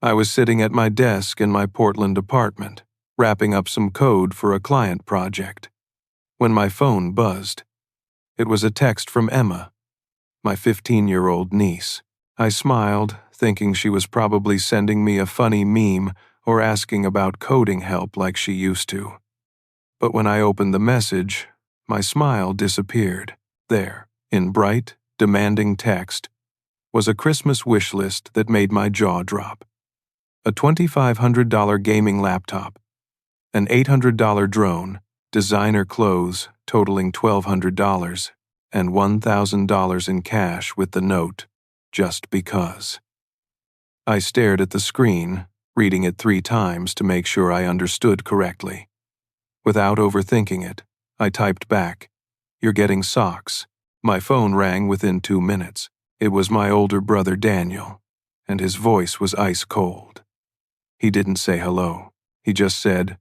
I was sitting at my desk in my Portland apartment, wrapping up some code for a client project, when my phone buzzed. It was a text from Emma, my 15-year-old niece. I smiled, thinking she was probably sending me a funny meme or asking about coding help like she used to. But when I opened the message, my smile disappeared. There, in bright, demanding text, was a Christmas wish list that made my jaw drop. A $2,500 gaming laptop, an $800 drone, designer clothes totaling $1,200, and $1,000 in cash with the note, just because. I stared at the screen, reading it 3 times to make sure I understood correctly. Without overthinking it, I typed back, "You're getting socks." My phone rang within 2 minutes. It was my older brother Daniel, and his voice was ice cold. He didn't say hello. He just said,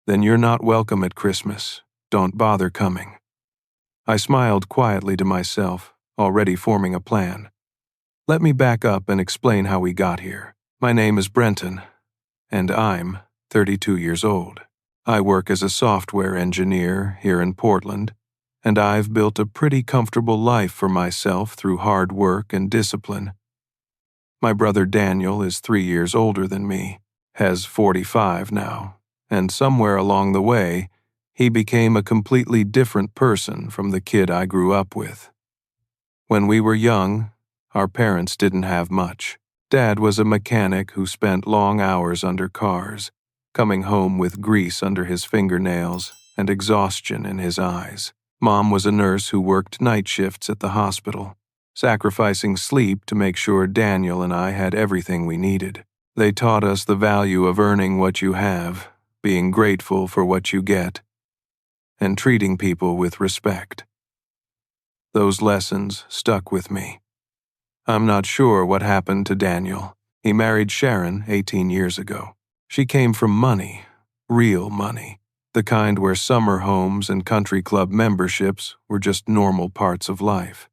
"Then you're not welcome at Christmas. Don't bother coming." I smiled quietly to myself, already forming a plan. Let me back up and explain how we got here. My name is Brenton, and I'm 32 years old. I work as a software engineer here in Portland, and I've built a pretty comfortable life for myself through hard work and discipline. My brother Daniel is 3 years older than me, has 45 now, and somewhere along the way, he became a completely different person from the kid I grew up with. When we were young, our parents didn't have much. Dad was a mechanic who spent long hours under cars, coming home with grease under his fingernails and exhaustion in his eyes. Mom was a nurse who worked night shifts at the hospital, sacrificing sleep to make sure Daniel and I had everything we needed. They taught us the value of earning what you have, being grateful for what you get, and treating people with respect. Those lessons stuck with me. I'm not sure what happened to Daniel. He married Sharon 18 years ago. She came from money, real money, the kind where summer homes and country club memberships were just normal parts of life.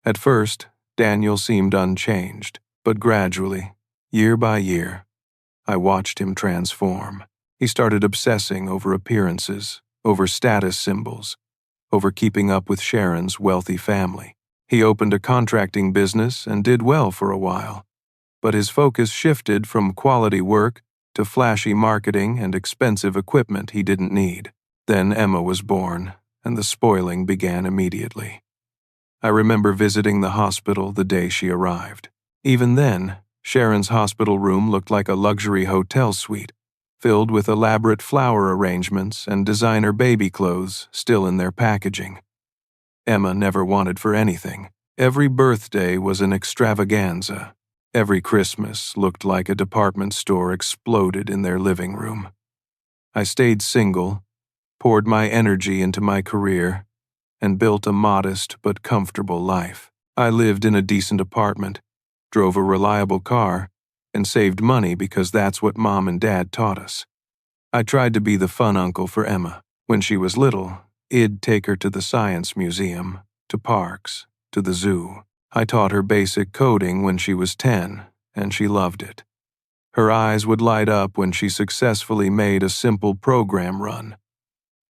At first, Daniel seemed unchanged, but gradually, year by year, I watched him transform. He started obsessing over appearances, over status symbols, over keeping up with Sharon's wealthy family. He opened a contracting business and did well for a while, but his focus shifted from quality work to flashy marketing and expensive equipment he didn't need. Then Emma was born, and the spoiling began immediately. I remember visiting the hospital the day she arrived. Even then, Sharon's hospital room looked like a luxury hotel suite, filled with elaborate flower arrangements and designer baby clothes still in their packaging. Emma never wanted for anything. Every birthday was an extravaganza. Every Christmas looked like a department store exploded in their living room. I stayed single, poured my energy into my career, and built a modest but comfortable life. I lived in a decent apartment, drove a reliable car, and saved money because that's what Mom and Dad taught us. I tried to be the fun uncle for Emma. When she was little, I'd take her to the science museum, to parks, to the zoo. I taught her basic coding when she was 10, and she loved it. Her eyes would light up when she successfully made a simple program run.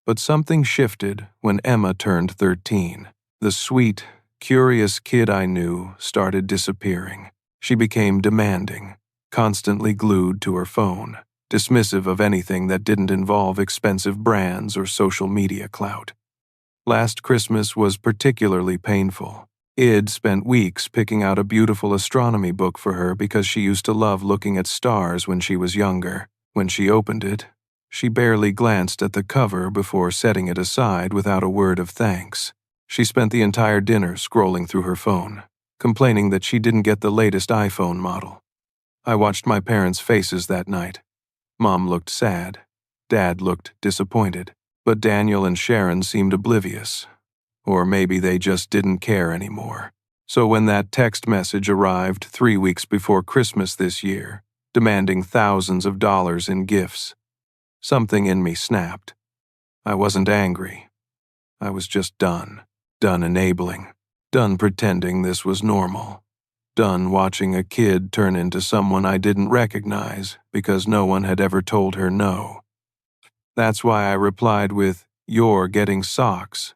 But something shifted when Emma turned 13. The sweet, curious kid I knew started disappearing. She became demanding, constantly glued to her phone, dismissive of anything that didn't involve expensive brands or social media clout. Last Christmas was particularly painful. I'd spent weeks picking out a beautiful astronomy book for her because she used to love looking at stars when she was younger. When she opened it, she barely glanced at the cover before setting it aside without a word of thanks. She spent the entire dinner scrolling through her phone, complaining that she didn't get the latest iPhone model. I watched my parents' faces that night. Mom looked sad. Dad looked disappointed. But Daniel and Sharon seemed oblivious. Or maybe they just didn't care anymore. So when that text message arrived 3 weeks before Christmas this year, demanding thousands of dollars in gifts, something in me snapped. I wasn't angry. I was just done. Done enabling. Done pretending this was normal. done watching a kid turn into someone I didn't recognize because no one had ever told her no. That's why I replied with, "You're getting socks."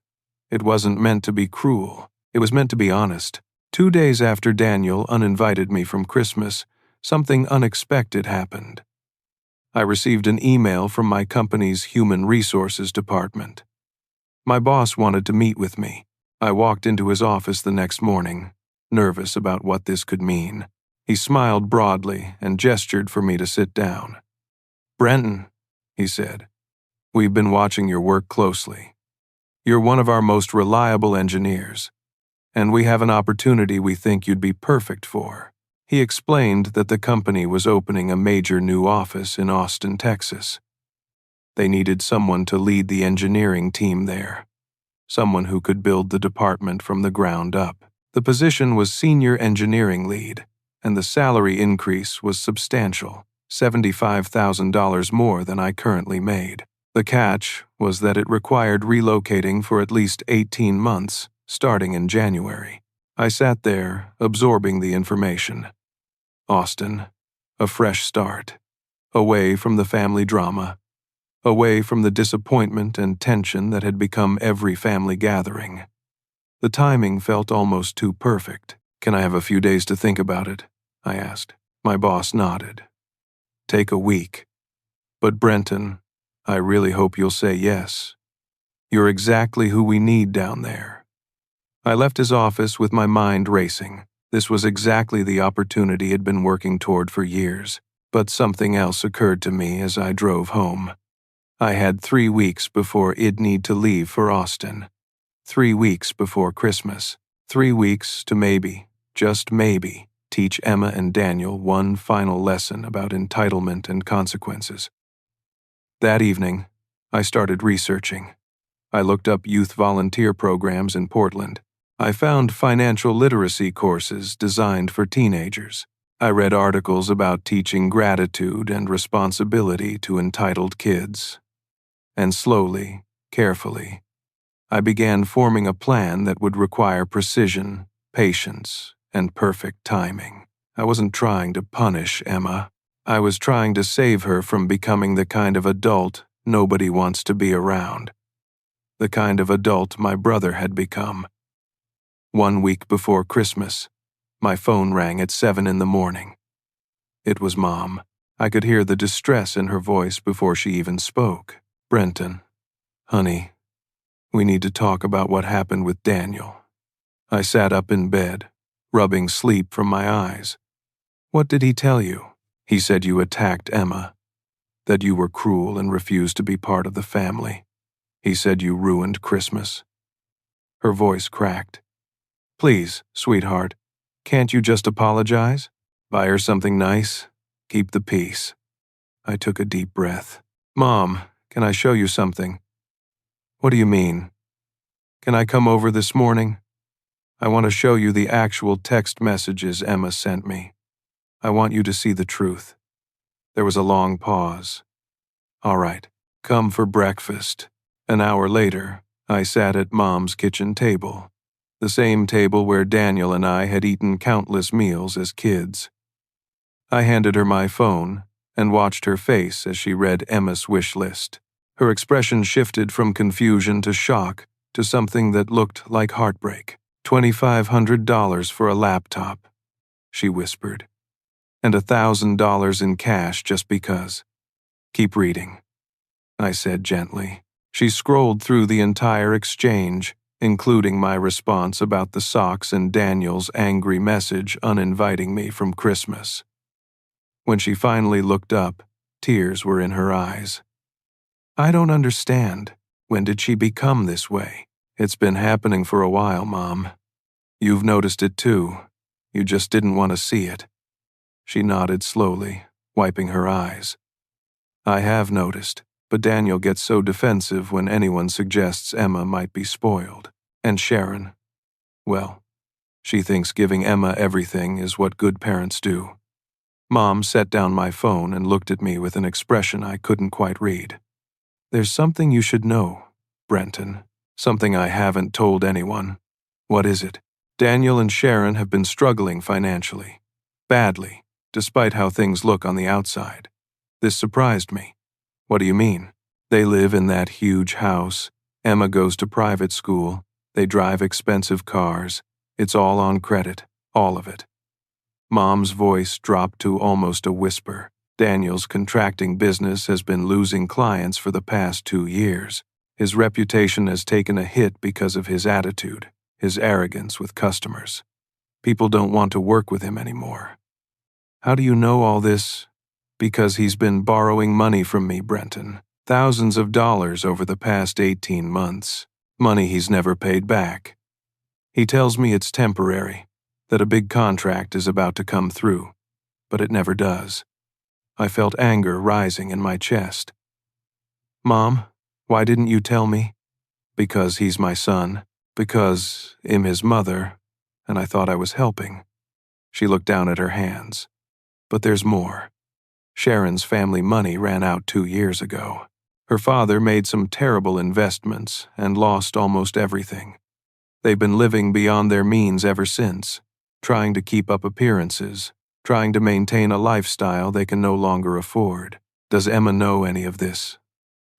It wasn't meant to be cruel. It was meant to be honest. 2 days after Daniel uninvited me from Christmas, something unexpected happened. I received an email from my company's human resources department. My boss wanted to meet with me. I walked into his office the next morning, nervous about what this could mean. He smiled broadly and gestured for me to sit down. "Brenton," he said, "we've been watching your work closely. You're one of our most reliable engineers, and we have an opportunity we think you'd be perfect for." He explained that the company was opening a major new office in Austin, Texas. They needed someone to lead the engineering team there, someone who could build the department from the ground up. The position was senior engineering lead, and the salary increase was substantial, $75,000 more than I currently made. The catch was that it required relocating for at least 18 months, starting in January. I sat there, absorbing the information. Austin, a fresh start, away from the family drama, away from the disappointment and tension that had become every family gathering. The timing felt almost too perfect. "Can I have a few days to think about it?" I asked. My boss nodded. "Take a week. But Brenton, I really hope you'll say yes. You're exactly who we need down there." I left his office with my mind racing. This was exactly the opportunity I'd been working toward for years. But something else occurred to me as I drove home. I had 3 weeks before I'd need to leave for Austin. 3 weeks before Christmas. 3 weeks to maybe, just maybe, teach Emma and Daniel one final lesson about entitlement and consequences. That evening, I started researching. I looked up youth volunteer programs in Portland. I found financial literacy courses designed for teenagers. I read articles about teaching gratitude and responsibility to entitled kids. And slowly, carefully, I began forming a plan that would require precision, patience, and perfect timing. I wasn't trying to punish Emma. I was trying to save her from becoming the kind of adult nobody wants to be around. The kind of adult my brother had become. 1 week before Christmas, my phone rang at 7 in the morning. It was Mom. I could hear the distress in her voice before she even spoke. "Brenton, honey, we need to talk about what happened with Daniel." I sat up in bed, rubbing sleep from my eyes. "What did he tell you?" "He said you attacked Emma, that you were cruel and refused to be part of the family. He said you ruined Christmas." Her voice cracked. "Please, sweetheart, can't you just apologize? Buy her something nice? Keep the peace." I took a deep breath. "Mom, can I show you something?" "What do you mean?" "Can I come over this morning? I want to show you the actual text messages Emma sent me. I want you to see the truth." There was a long pause. "All right, come for breakfast." An hour later, I sat at Mom's kitchen table, the same table where Daniel and I had eaten countless meals as kids. I handed her my phone and watched her face as she read Emma's wish list. Her expression shifted from confusion to shock to something that looked like heartbreak. $2,500 for a laptop, she whispered, and $1,000 in cash just because. "Keep reading," I said gently. She scrolled through the entire exchange, including my response about the socks and Daniel's angry message uninviting me from Christmas. When she finally looked up, tears were in her eyes. "I don't understand. When did she become this way?" "It's been happening for a while, Mom. You've noticed it too. You just didn't want to see it." She nodded slowly, wiping her eyes. "I have noticed, but Daniel gets so defensive when anyone suggests Emma might be spoiled. And Sharon, well, she thinks giving Emma everything is what good parents do." Mom set down my phone and looked at me with an expression I couldn't quite read. "There's something you should know, Brenton. Something I haven't told anyone." "What is it?" Daniel and Sharon have been struggling financially. Badly, despite how things look on the outside. This surprised me. What do you mean? They live in that huge house. Emma goes to private school. They drive expensive cars. It's all on credit, all of it. Mom's voice dropped to almost a whisper. Daniel's contracting business has been losing clients for the past 2 years. His reputation has taken a hit because of his attitude, his arrogance with customers. People don't want to work with him anymore. How do you know all this? Because he's been borrowing money from me, Brenton. Thousands of dollars over the past 18 months. Money he's never paid back. He tells me it's temporary, that a big contract is about to come through, but it never does. I felt anger rising in my chest. Mom, why didn't you tell me? Because he's my son, because I'm his mother, and I thought I was helping. She looked down at her hands. But there's more. Sharon's family money ran out 2 years ago. Her father made some terrible investments and lost almost everything. They've been living beyond their means ever since, trying to keep up appearances, trying to maintain a lifestyle they can no longer afford. Does Emma know any of this?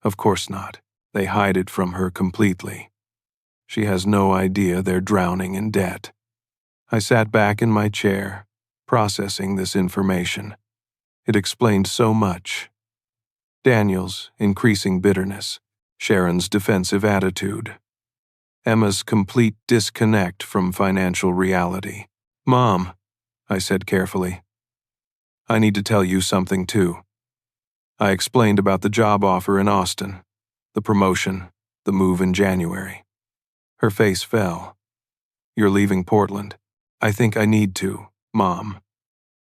Of course not. They hide it from her completely. She has no idea they're drowning in debt. I sat back in my chair, processing this information. It explained so much. Daniel's increasing bitterness, Sharon's defensive attitude, Emma's complete disconnect from financial reality. Mom, I said carefully, I need to tell you something too. I explained about the job offer in Austin, the promotion, the move in January. Her face fell. You're leaving Portland. I think I need to, Mom.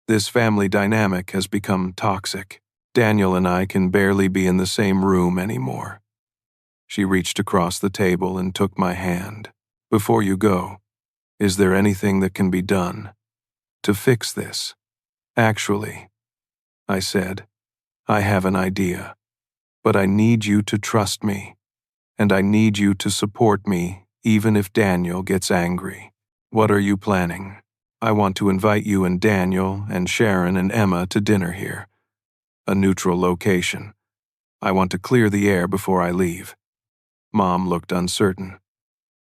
This family dynamic has become toxic. Daniel and I can barely be in the same room anymore. She reached across the table and took my hand. Before you go, is there anything that can be done to fix this? Actually, I said, I have an idea, but I need you to trust me, and I need you to support me even if Daniel gets angry. What are you planning? I want to invite you and Daniel and Sharon and Emma to dinner here. A neutral location. I want to clear the air before I leave. Mom looked uncertain.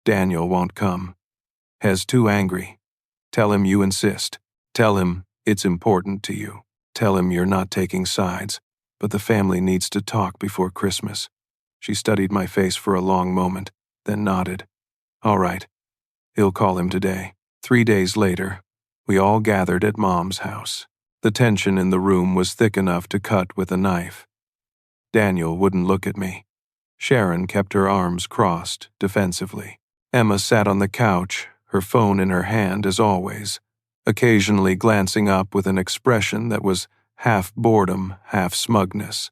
Daniel won't come. Hez too angry. Tell him you insist. Tell him it's important to you. Tell him you're not taking sides, but the family needs to talk before Christmas. She studied my face for a long moment, then nodded. All right. He'll call him today. 3 days later, we all gathered at Mom's house. The tension in the room was thick enough to cut with a knife. Daniel wouldn't look at me. Sharon kept her arms crossed, defensively. Emma sat on the couch, her phone in her hand as always, occasionally glancing up with an expression that was half boredom, half smugness.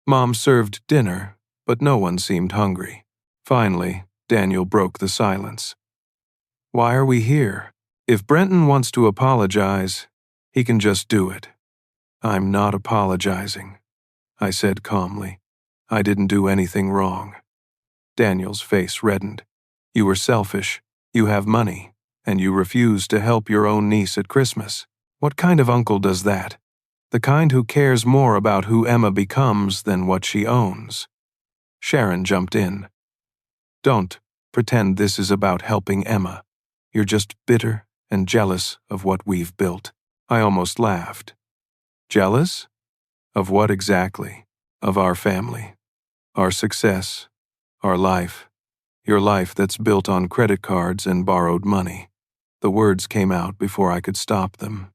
Mom served dinner, but no one seemed hungry. Finally, Daniel broke the silence. Why are we here? If Brenton wants to apologize, he can just do it. I'm not apologizing, I said calmly. I didn't do anything wrong. Daniel's face reddened. You were selfish. You have money, and you refuse to help your own niece at Christmas. What kind of uncle does that? The kind who cares more about who Emma becomes than what she owns. Sharon jumped in. Don't pretend this is about helping Emma. You're just bitter and jealous of what we've built. I almost laughed. Jealous? Of what exactly? Of our family. Our success. Our life. Your life that's built on credit cards and borrowed money. The words came out before I could stop them.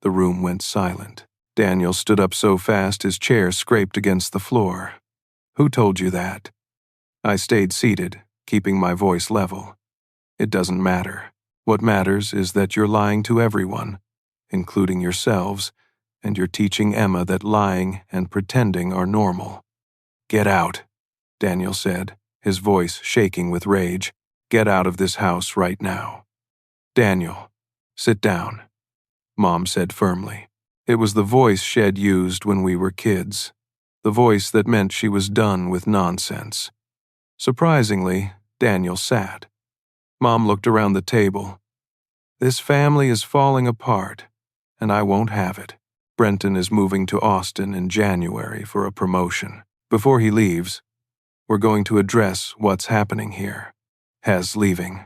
The room went silent. Daniel stood up so fast his chair scraped against the floor. Who told you that? I stayed seated, keeping my voice level. It doesn't matter. What matters is that you're lying to everyone, including yourselves, and you're teaching Emma that lying and pretending are normal. Get out, Daniel said, his voice shaking with rage. Get out of this house right now. Daniel, sit down, Mom said firmly. It was the voice she'd used when we were kids, the voice that meant she was done with nonsense. Surprisingly, Daniel sat. Mom looked around the table, This family is falling apart, and I won't have it. Brenton is moving to Austin in January for a promotion. Before he leaves, we're going to address what's happening here. Hez leaving.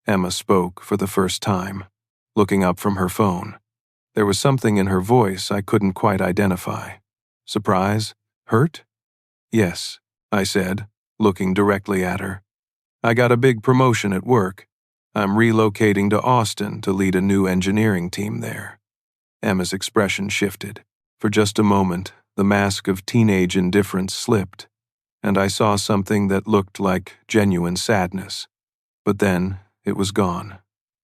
Emma spoke for the first time, looking up from her phone. There was something in her voice I couldn't quite identify. Surprise? Hurt? Yes, I said, looking directly at her. I got a big promotion at work. I'm relocating to Austin to lead a new engineering team there. Emma's expression shifted. For just a moment, the mask of teenage indifference slipped, and I saw something that looked like genuine sadness. But then it was gone,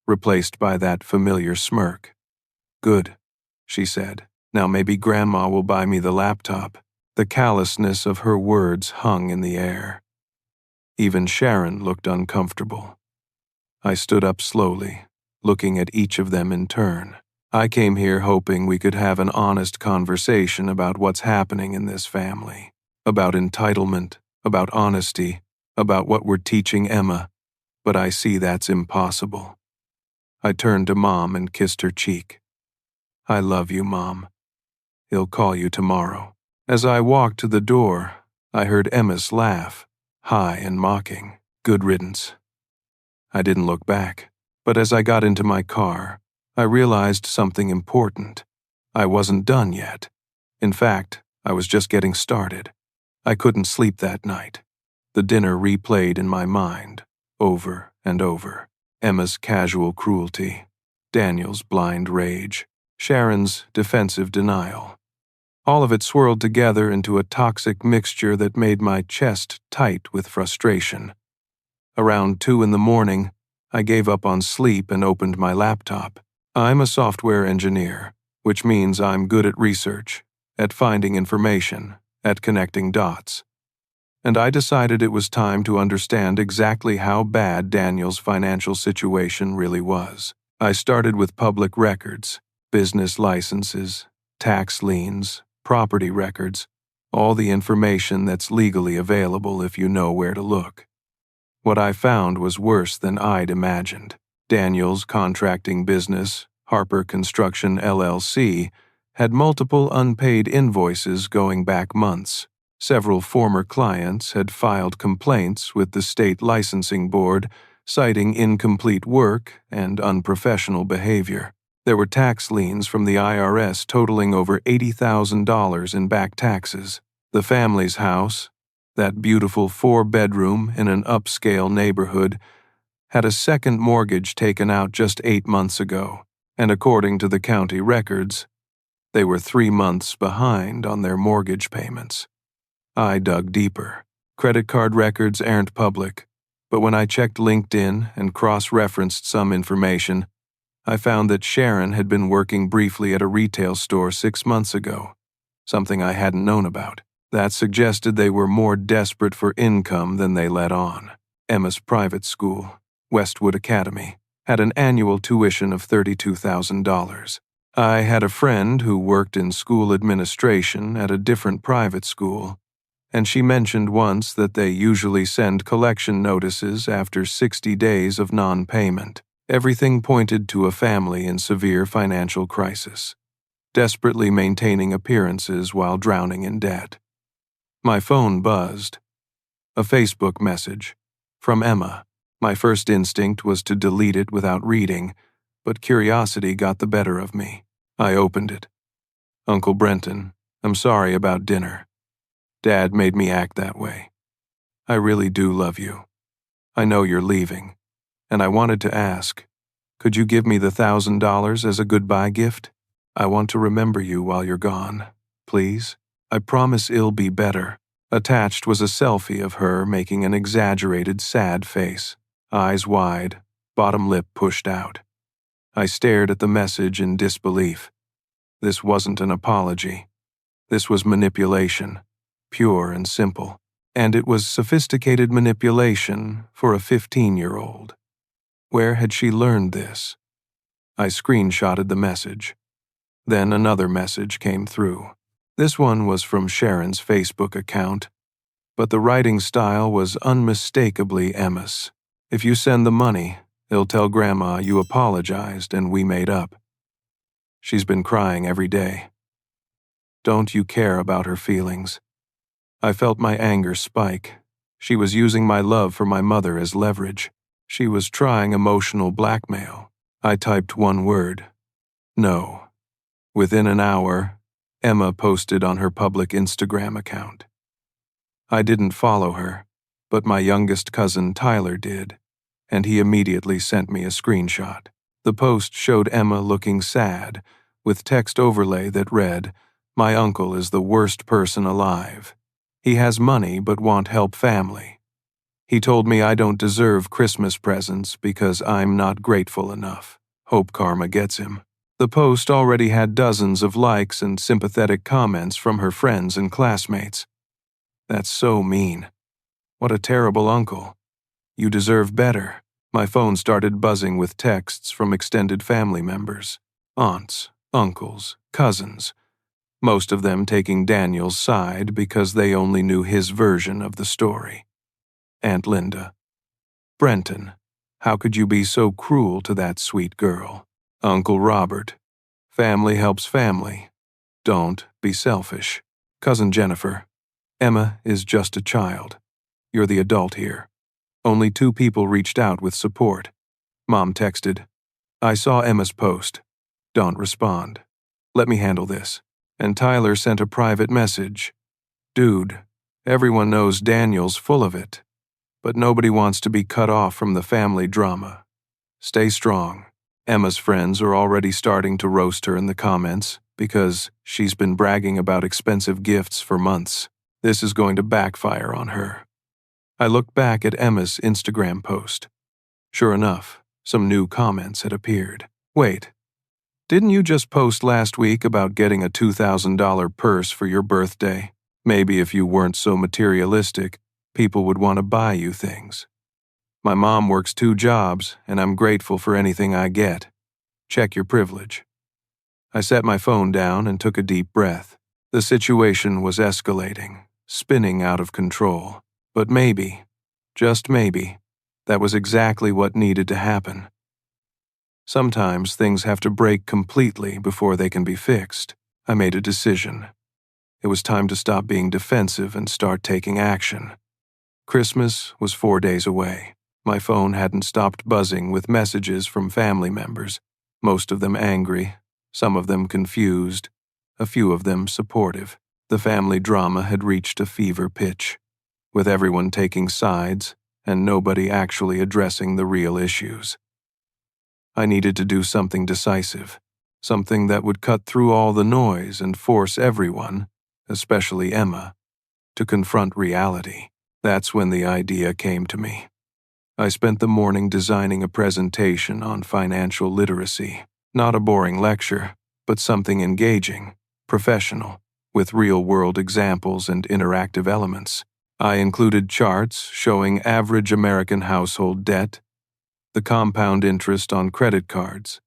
replaced by that familiar smirk. Good, she said. Now maybe Grandma will buy me the laptop. The callousness of her words hung in the air. Even Sharon looked uncomfortable. I stood up slowly, looking at each of them in turn. I came here hoping we could have an honest conversation about what's happening in this family, about entitlement, about honesty, about what we're teaching Emma, but I see that's impossible. I turned to Mom and kissed her cheek. I love you, Mom. He'll call you tomorrow. As I walked to the door, I heard Emma's laugh, high and mocking. Good riddance. I didn't look back, but as I got into my car, I realized something important. I wasn't done yet. In fact, I was just getting started. I couldn't sleep that night. The dinner replayed in my mind, over and over. Emma's casual cruelty, Daniel's blind rage, Sharon's defensive denial. All of it swirled together into a toxic mixture that made my chest tight with frustration. Around 2 a.m, I gave up on sleep and opened my laptop. I'm a software engineer, which means I'm good at research, at finding information, at connecting dots. And I decided it was time to understand exactly how bad Daniel's financial situation really was. I started with public records, business licenses, tax liens, property records, all the information that's legally available if you know where to look. What I found was worse than I'd imagined. Daniel's contracting business, Harper Construction LLC, had multiple unpaid invoices going back months. Several former clients had filed complaints with the state licensing board, citing incomplete work and unprofessional behavior. There were tax liens from the IRS totaling over $80,000 in back taxes. The family's house, that beautiful 4-bedroom in an upscale neighborhood, had a second mortgage taken out just 8 months ago, and according to the county records, they were 3 months behind on their mortgage payments. I dug deeper. Credit card records aren't public, but when I checked LinkedIn and cross-referenced some information, I found that Sharon had been working briefly at a retail store 6 months ago, something I hadn't known about. That suggested they were more desperate for income than they let on. Emma's private school, Westwood Academy, had an annual tuition of $32,000. I had a friend who worked in school administration at a different private school, and she mentioned once that they usually send collection notices after 60 days of non-payment. Everything pointed to a family in severe financial crisis, desperately maintaining appearances while drowning in debt. My phone buzzed. A Facebook message from Emma. My first instinct was to delete it without reading, but curiosity got the better of me. I opened it. Uncle Brenton, I'm sorry about dinner. Dad made me act that way. I really do love you. I know you're leaving, and I wanted to ask, could you give me the $1,000 as a goodbye gift? I want to remember you while you're gone, please. I promise it'll be better. Attached was a selfie of her making an exaggerated, sad face, eyes wide, bottom lip pushed out. I stared at the message in disbelief. This wasn't an apology. This was manipulation, pure and simple. And it was sophisticated manipulation for a 15-year-old. Where had she learned this? I screenshotted the message. Then another message came through. This one was from Sharon's Facebook account, but the writing style was unmistakably Emma's. If you send the money, He'll tell Grandma you apologized and we made up. She's been crying every day. Don't you care about her feelings? I felt my anger spike. She was using my love for my mother as leverage. She was trying emotional blackmail. I typed one word. No. Within an hour, Emma posted on her public Instagram account. I didn't follow her, but my youngest cousin Tyler did, and he immediately sent me a screenshot. The post showed Emma looking sad, with text overlay that read, "My uncle is the worst person alive. He has money but won't help family. He told me I don't deserve Christmas presents because I'm not grateful enough. Hope karma gets him." The post already had dozens of likes and sympathetic comments from her friends and classmates. That's so mean. What a terrible uncle. You deserve better. My phone started buzzing with texts from extended family members. Aunts, uncles, cousins. Most of them taking Daniel's side because they only knew his version of the story. Aunt Linda. Brenton, how could you be so cruel to that sweet girl? Uncle Robert. Family helps family. Don't be selfish. Cousin Jennifer. Emma is just a child. You're the adult here. Only 2 people reached out with support. Mom texted, "I saw Emma's post. Don't respond. Let me handle this." And Tyler sent a private message. "Dude, everyone knows Daniel's full of it, but nobody wants to be cut off from the family drama. Stay strong." Emma's friends are already starting to roast her in the comments because she's been bragging about expensive gifts for months. This is going to backfire on her. I looked back at Emma's Instagram post. Sure enough, some new comments had appeared. Wait, didn't you just post last week about getting a $2,000 purse for your birthday? Maybe if you weren't so materialistic, people would want to buy you things. My mom works 2 jobs, and I'm grateful for anything I get. Check your privilege. I set my phone down and took a deep breath. The situation was escalating, spinning out of control. But maybe, just maybe, that was exactly what needed to happen. Sometimes things have to break completely before they can be fixed. I made a decision. It was time to stop being defensive and start taking action. Christmas was 4 days away. My phone hadn't stopped buzzing with messages from family members, most of them angry, some of them confused, a few of them supportive. The family drama had reached a fever pitch, with everyone taking sides and nobody actually addressing the real issues. I needed to do something decisive, something that would cut through all the noise and force everyone, especially Emma, to confront reality. That's when the idea came to me. I spent the morning designing a presentation on financial literacy, not a boring lecture, but something engaging, professional, with real-world examples and interactive elements. I included charts showing average American household debt, the compound interest on credit cards,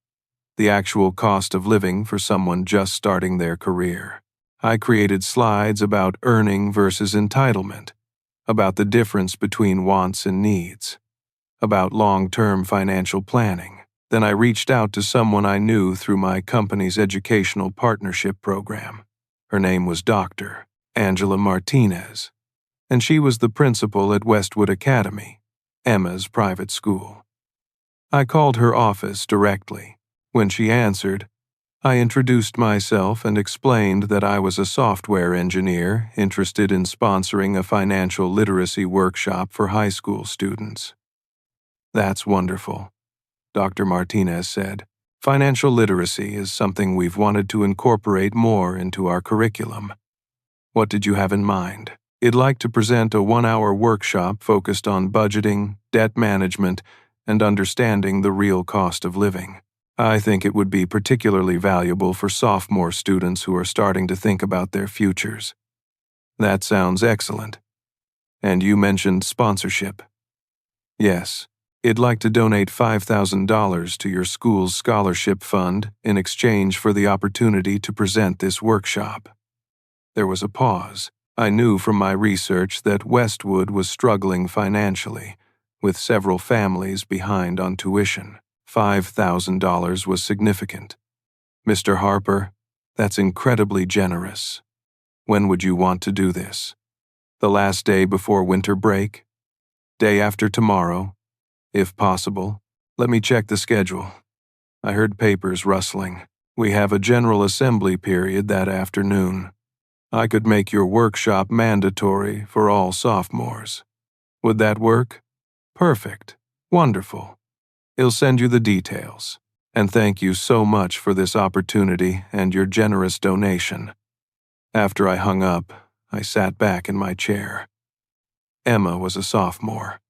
the actual cost of living for someone just starting their career. I created slides about earning versus entitlement, about the difference between wants and needs, about long-term financial planning. Then I reached out to someone I knew through my company's educational partnership program. Her name was Dr. Angela Martinez, and she was the principal at Westwood Academy, Emma's private school. I called her office directly. When she answered, I introduced myself and explained that I was a software engineer interested in sponsoring a financial literacy workshop for high school students. "That's wonderful," Dr. Martinez said. "Financial literacy is something we've wanted to incorporate more into our curriculum. What did you have in mind?" "I'd like to present a 1-hour workshop focused on budgeting, debt management, and understanding the real cost of living. I think it would be particularly valuable for sophomore students who are starting to think about their futures." "That sounds excellent. And you mentioned sponsorship." "Yes. I'd like to donate $5,000 to your school's scholarship fund in exchange for the opportunity to present this workshop." There was a pause. I knew from my research that Westwood was struggling financially, with several families behind on tuition. $5,000 was significant. Mr. Harper, that's incredibly generous. When would you want to do this? The last day before winter break? Day after tomorrow? If possible. Let me check the schedule. I heard papers rustling. We have a General Assembly period that afternoon. I could make your workshop mandatory for all sophomores. Would that work? Perfect. Wonderful. He'll send you the details. And thank you so much for this opportunity and your generous donation. After I hung up, I sat back in my chair. Emma was a sophomore.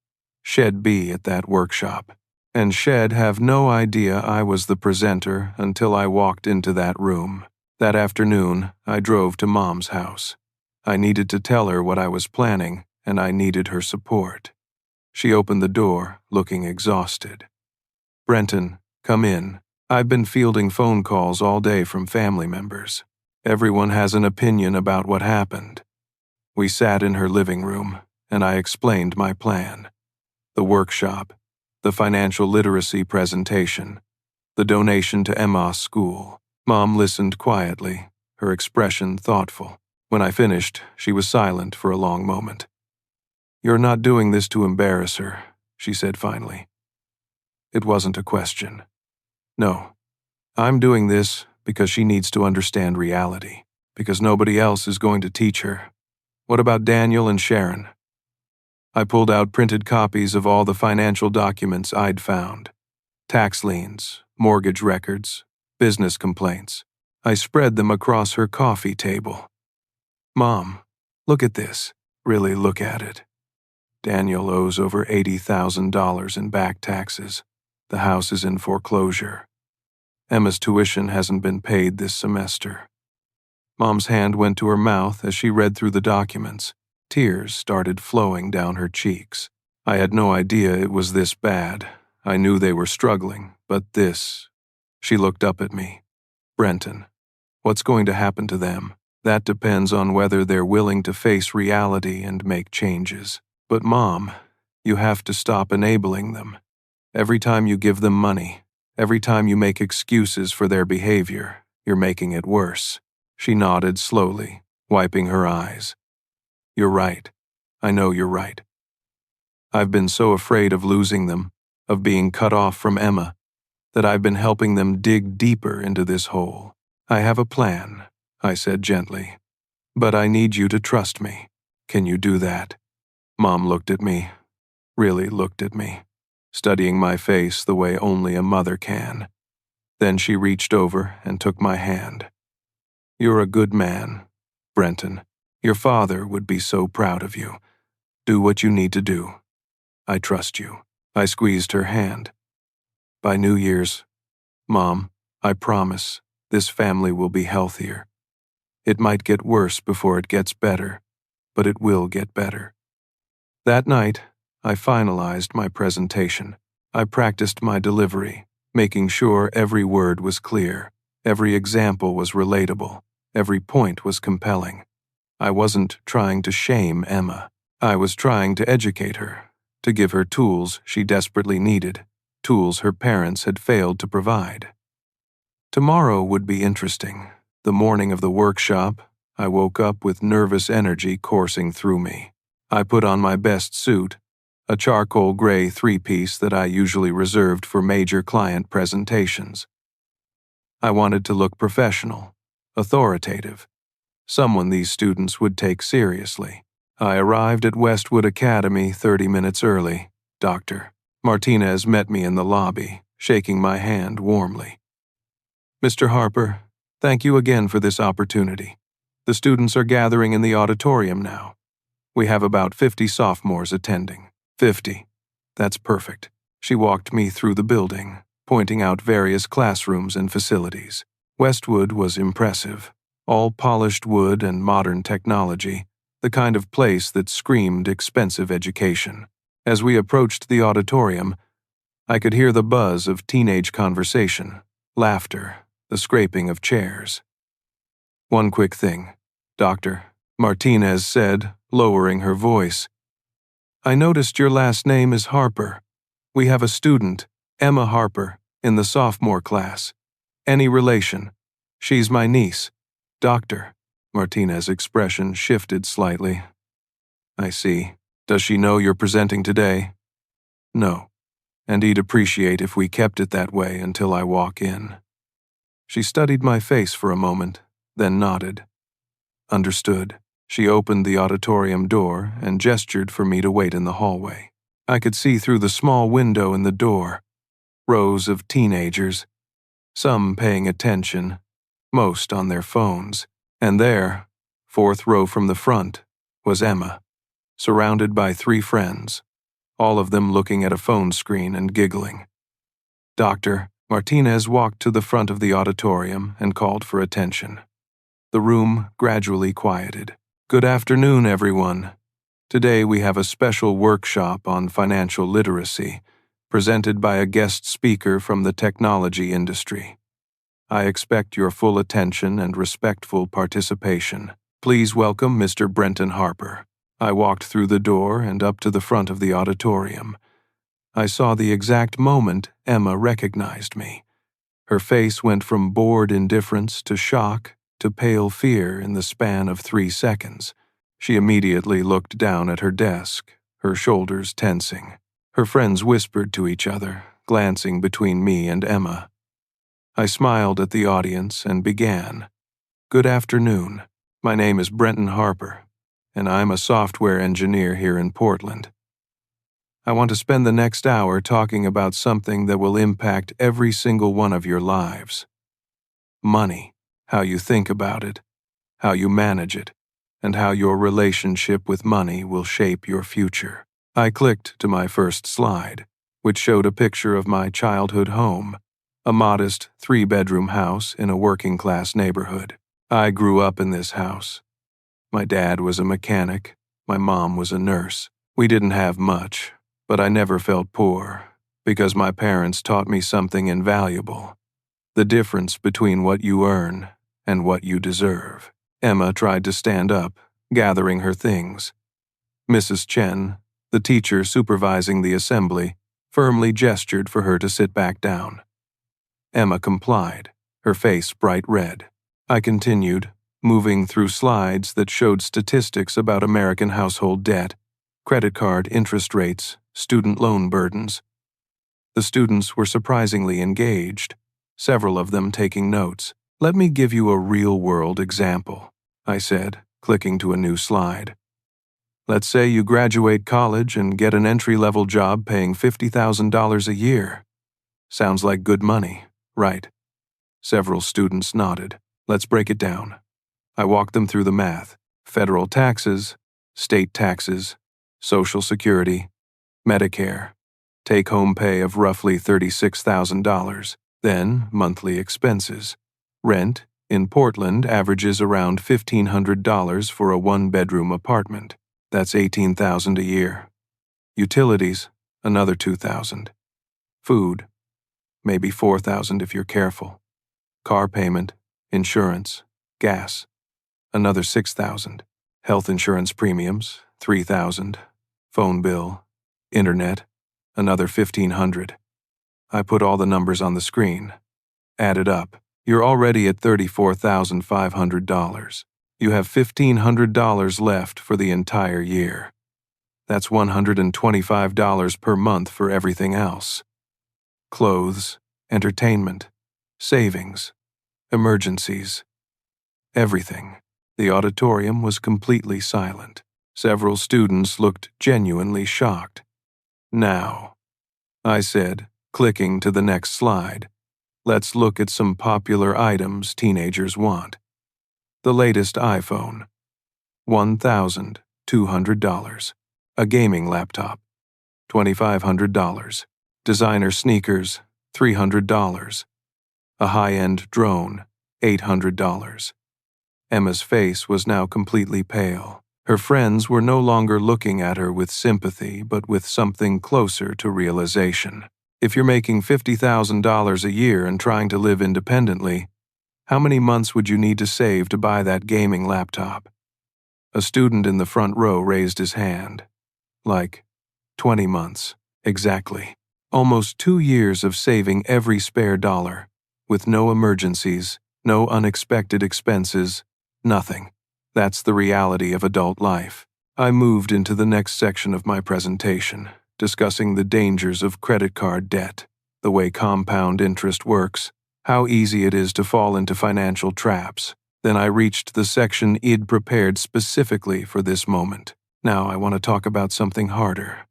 She'd be at that workshop, and she'd have no idea I was the presenter until I walked into that room. That afternoon, I drove to Mom's house. I needed to tell her what I was planning, and I needed her support. She opened the door, looking exhausted. Brenton, come in. I've been fielding phone calls all day from family members. Everyone has an opinion about what happened. We sat in her living room, and I explained my plan. The workshop, the financial literacy presentation, the donation to Emma's school. Mom listened quietly, her expression thoughtful. When I finished, she was silent for a long moment. "You're not doing this to embarrass her," she said finally. It wasn't a question. No, I'm doing this because she needs to understand reality, because nobody else is going to teach her. What about Daniel and Sharon? I pulled out printed copies of all the financial documents I'd found. Tax liens, mortgage records, business complaints. I spread them across her coffee table. "Mom, look at this. Really look at it. Daniel owes over $80,000 in back taxes. The house is in foreclosure. Emma's tuition hasn't been paid this semester." Mom's hand went to her mouth as she read through the documents. Tears started flowing down her cheeks. I had no idea it was this bad. I knew they were struggling, but this... She looked up at me. "Brenton, what's going to happen to them? That depends on whether they're willing to face reality and make changes. But Mom, you have to stop enabling them. Every time you give them money, every time you make excuses for their behavior, you're making it worse." She nodded slowly, wiping her eyes. "You're right. I know you're right. I've been so afraid of losing them, of being cut off from Emma, that I've been helping them dig deeper into this hole. I have a plan," I said gently. "But I need you to trust me. Can you do that?" Mom looked at me, really looked at me, studying my face the way only a mother can. Then she reached over and took my hand. "You're a good man, Brenton. Your father would be so proud of you. Do what you need to do. I trust you." I squeezed her hand. "By New Year's, Mom, I promise this family will be healthier. It might get worse before it gets better, but it will get better." That night, I finalized my presentation. I practiced my delivery, making sure every word was clear, every example was relatable, every point was compelling. I wasn't trying to shame Emma. I was trying to educate her, to give her tools she desperately needed, tools her parents had failed to provide. Tomorrow would be interesting. The morning of the workshop, I woke up with nervous energy coursing through me. I put on my best suit, a charcoal gray three-piece that I usually reserved for major client presentations. I wanted to look professional, authoritative, someone these students would take seriously. I arrived at Westwood Academy 30 minutes early. Dr. Martinez met me in the lobby, shaking my hand warmly. "Mr. Harper, thank you again for this opportunity. The students are gathering in the auditorium now. We have about 50 sophomores attending." 50. That's perfect. She walked me through the building, pointing out various classrooms and facilities. Westwood was impressive. All polished wood and modern technology, the kind of place that screamed expensive education. As we approached the auditorium, I could hear the buzz of teenage conversation, laughter, the scraping of chairs. "One quick thing, Doctor," Martinez said, lowering her voice. I noticed your last name is Harper. We have a student, Emma Harper, in the sophomore class. Any relation? She's my niece. Doctor. Martinez's expression shifted slightly. I see. Does she know you're presenting today? No. And he'd appreciate if we kept it that way until I walk in. She studied my face for a moment, then nodded. Understood. She opened the auditorium door and gestured for me to wait in the hallway. I could see through the small window in the door, rows of teenagers, some paying attention, most on their phones. And there, fourth row from the front, was Emma, surrounded by 3 friends, all of them looking at a phone screen and giggling. Dr. Martinez walked to the front of the auditorium and called for attention. The room gradually quieted. Good afternoon, everyone. Today we have a special workshop on financial literacy, presented by a guest speaker from the technology industry. I expect your full attention and respectful participation. Please welcome Mr. Brenton Harper. I walked through the door and up to the front of the auditorium. I saw the exact moment Emma recognized me. Her face went from bored indifference to shock to pale fear in the span of 3 seconds. She immediately looked down at her desk, her shoulders tensing. Her friends whispered to each other, glancing between me and Emma. I smiled at the audience and began. Good afternoon. My name is Brenton Harper, and I'm a software engineer here in Portland. I want to spend the next hour talking about something that will impact every single one of your lives. Money, how you think about it, how you manage it, and how your relationship with money will shape your future. I clicked to my first slide, which showed a picture of my childhood home, a modest 3-bedroom house in a working-class neighborhood. I grew up in this house. My dad was a mechanic, my mom was a nurse. We didn't have much, but I never felt poor, because my parents taught me something invaluable: the difference between what you earn and what you deserve. Emma tried to stand up, gathering her things. Mrs. Chen, the teacher supervising the assembly, firmly gestured for her to sit back down. Emma complied, her face bright red. I continued, moving through slides that showed statistics about American household debt, credit card interest rates, student loan burdens. The students were surprisingly engaged, several of them taking notes. Let me give you a real-world example, I said, clicking to a new slide. Let's say you graduate college and get an entry-level job paying $50,000 a year. Sounds like good money, right? Several students nodded. Let's break it down. I walked them through the math: federal taxes, state taxes, Social Security, Medicare, take-home pay of roughly $36,000, then monthly expenses. Rent in Portland averages around $1,500 for a 1-bedroom apartment. That's $18,000 a year. Utilities, another $2,000. Food, maybe $4,000 if you're careful. Car payment, insurance, gas, another $6,000. Health insurance premiums, $3,000. Phone bill, internet, another $1,500. I put all the numbers on the screen. Added up. You're already at $34,500. You have $1,500 left for the entire year. That's $125 per month for everything else: clothes, entertainment, savings, emergencies, everything. The auditorium was completely silent. Several students looked genuinely shocked. Now, I said, clicking to the next slide, let's look at some popular items teenagers want. The latest iPhone, $1,200. A gaming laptop, $2,500. Designer sneakers, $300. A high-end drone, $800. Emma's face was now completely pale. Her friends were no longer looking at her with sympathy, but with something closer to realization. If you're making $50,000 a year and trying to live independently, how many months would you need to save to buy that gaming laptop? A student in the front row raised his hand. Like 20 months, exactly. Almost 2 years of saving every spare dollar, with no emergencies, no unexpected expenses, nothing. That's the reality of adult life. I moved into the next section of my presentation, discussing the dangers of credit card debt, the way compound interest works, how easy it is to fall into financial traps. Then I reached the section I'd prepared specifically for this moment. Now I want to talk about something harder,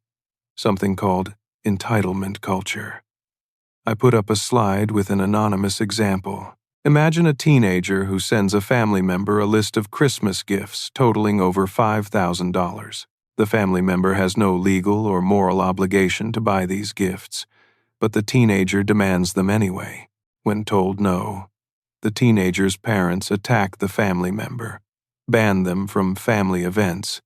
something called entitlement culture. I put up a slide with an anonymous example. Imagine a teenager who sends a family member a list of Christmas gifts totaling over $5,000. The family member has no legal or moral obligation to buy these gifts, but the teenager demands them anyway. When told no, the teenager's parents attack the family member, ban them from family events,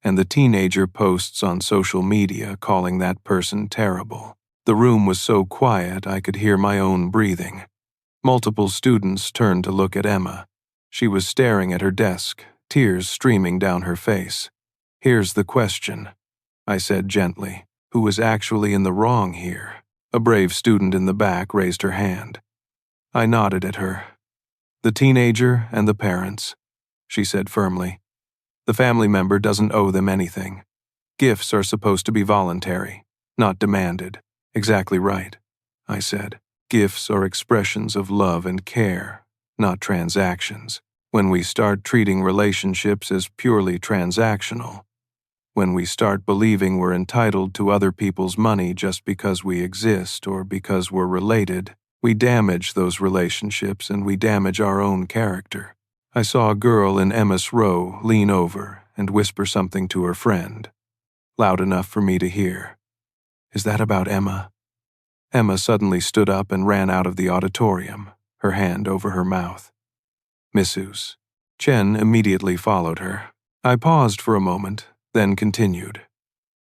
and the teenager posts on social media calling that person terrible. The room was so quiet I could hear my own breathing. Multiple students turned to look at Emma. She was staring at her desk, tears streaming down her face. "Here's the question," I said gently. "Who was actually in the wrong here?" A brave student in the back raised her hand. I nodded at her. "The teenager and the parents," she said firmly. "The family member doesn't owe them anything. Gifts are supposed to be voluntary, not demanded." "Exactly right," I said. "Gifts are expressions of love and care, not transactions. When we start treating relationships as purely transactional, when we start believing we're entitled to other people's money just because we exist or because we're related, we damage those relationships and we damage our own character." I saw a girl in Emma's row lean over and whisper something to her friend, loud enough for me to hear. "Is that about Emma?" Emma suddenly stood up and ran out of the auditorium, her hand over her mouth. "Missus." Chen immediately followed her. I paused for a moment, then continued.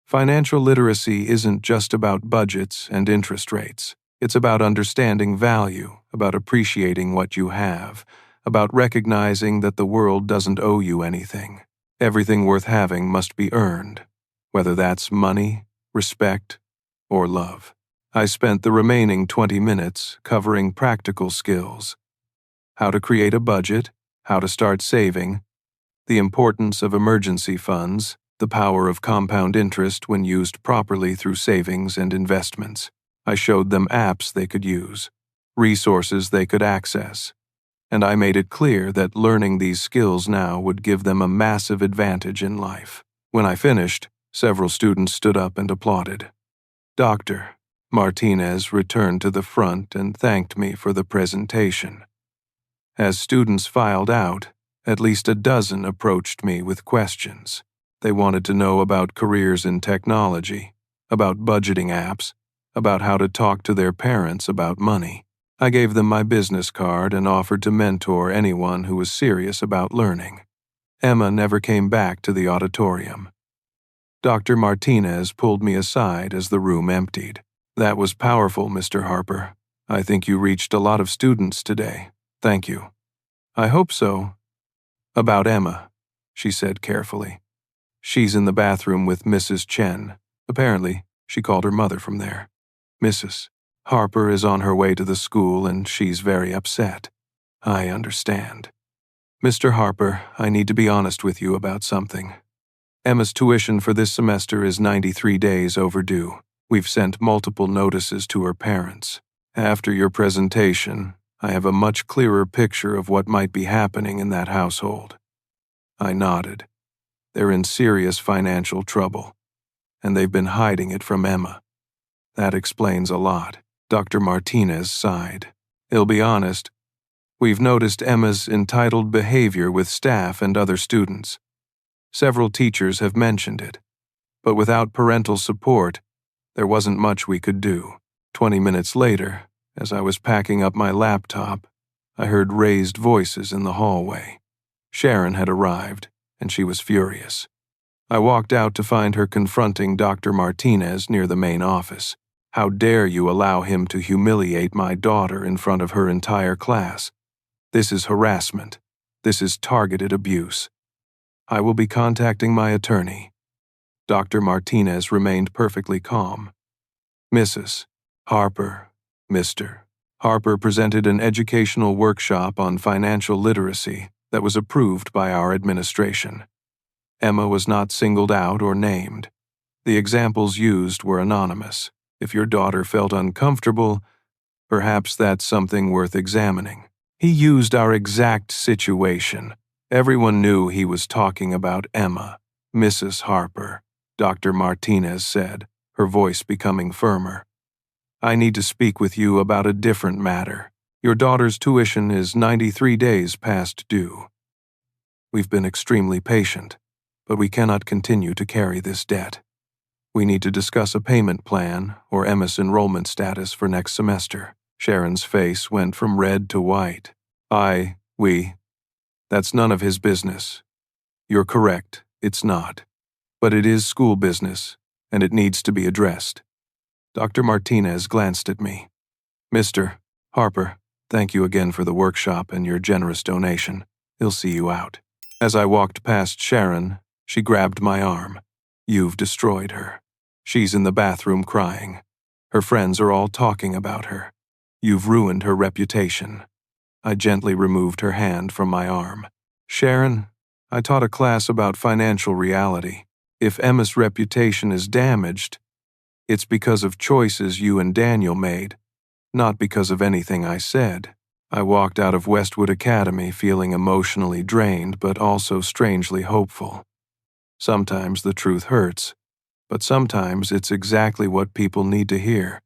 "Financial literacy isn't just about budgets and interest rates. It's about understanding value, about appreciating what you have, about recognizing that the world doesn't owe you anything. Everything worth having must be earned, whether that's money, respect, or love." I spent the remaining 20 minutes covering practical skills: how to create a budget, how to start saving, the importance of emergency funds, the power of compound interest when used properly through savings and investments. I showed them apps they could use, resources they could access, and I made it clear that learning these skills now would give them a massive advantage in life. When I finished, several students stood up and applauded. Dr. Martinez returned to the front and thanked me for the presentation. As students filed out, at least a dozen approached me with questions. They wanted to know about careers in technology, about budgeting apps, about how to talk to their parents about money. I gave them my business card and offered to mentor anyone who was serious about learning. Emma never came back to the auditorium. Dr. Martinez pulled me aside as the room emptied. "That was powerful, Mr. Harper. I think you reached a lot of students today. Thank you." "I hope so." "About Emma," she said carefully. "She's in the bathroom with Mrs. Chen. Apparently, she called her mother from there. Mrs. Harper is on her way to the school and she's very upset." "I understand." "Mr. Harper, I need to be honest with you about something. Emma's tuition for this semester is 93 days overdue. We've sent multiple notices to her parents. After your presentation, I have a much clearer picture of what might be happening in that household." I nodded. "They're in serious financial trouble, and they've been hiding it from Emma." "That explains a lot." Dr. Martinez sighed. "I'll be honest, we've noticed Emma's entitled behavior with staff and other students. Several teachers have mentioned it, but without parental support, there wasn't much we could do." 20 minutes later, as I was packing up my laptop, I heard raised voices in the hallway. Sharon had arrived, and she was furious. I walked out to find her confronting Dr. Martinez near the main office. "How dare you allow him to humiliate my daughter in front of her entire class? This is harassment. This is targeted abuse. I will be contacting my attorney." Dr. Martinez remained perfectly calm. Mrs. Harper, Mr. Harper presented an educational workshop on financial literacy that was approved by our administration. Emma was not singled out or named. The examples used were anonymous. If your daughter felt uncomfortable, perhaps that's something worth examining. He used our exact situation. Everyone knew he was talking about Emma. Mrs. Harper, Dr. Martinez said, her voice becoming firmer. I need to speak with you about a different matter. Your daughter's tuition is 93 days past due. We've been extremely patient, but we cannot continue to carry this debt. We need to discuss a payment plan or Emma's enrollment status for next semester. Sharon's face went from red to white. That's none of his business. You're correct, it's not. But it is school business, and it needs to be addressed. Dr. Martinez glanced at me. Mr. Harper, thank you again for the workshop and your generous donation. He'll see you out. As I walked past Sharon, she grabbed my arm. You've destroyed her. She's in the bathroom crying. Her friends are all talking about her. You've ruined her reputation. I gently removed her hand from my arm. Sharon, I taught a class about financial reality. If Emma's reputation is damaged, it's because of choices you and Daniel made, not because of anything I said. I walked out of Westwood Academy feeling emotionally drained but also strangely hopeful. Sometimes the truth hurts, but sometimes it's exactly what people need to hear.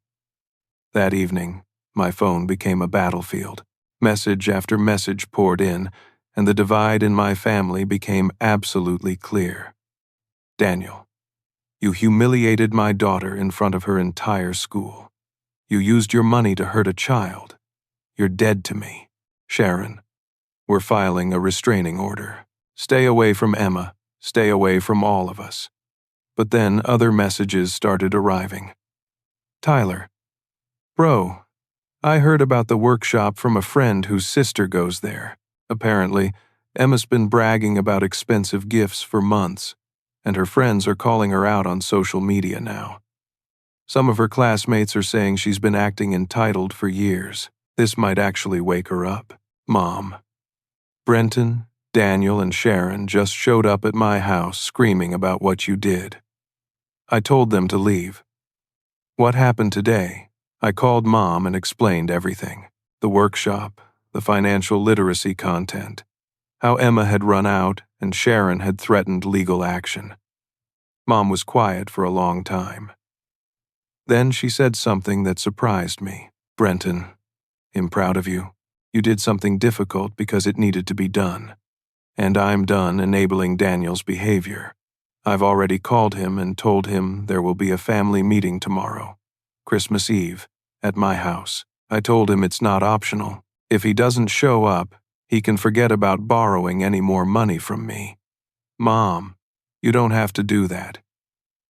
That evening, my phone became a battlefield. Message after message poured in, and the divide in my family became absolutely clear. Daniel, you humiliated my daughter in front of her entire school. You used your money to hurt a child. You're dead to me. Sharon, we're filing a restraining order. Stay away from Emma. Stay away from all of us. But then other messages started arriving. Tyler, bro, I heard about the workshop from a friend whose sister goes there. Apparently, Emma's been bragging about expensive gifts for months, and her friends are calling her out on social media now. Some of her classmates are saying she's been acting entitled for years. This might actually wake her up. Mom, Brenton, Daniel, and Sharon just showed up at my house screaming about what you did. I told them to leave. What happened today? I called Mom and explained everything. The workshop, the financial literacy content, how Emma had run out and Sharon had threatened legal action. Mom was quiet for a long time. Then she said something that surprised me. Brenton, I'm proud of you. You did something difficult because it needed to be done. And I'm done enabling Daniel's behavior. I've already called him and told him there will be a family meeting tomorrow, Christmas Eve, at my house. I told him it's not optional. If he doesn't show up, he can forget about borrowing any more money from me. Mom, you don't have to do that.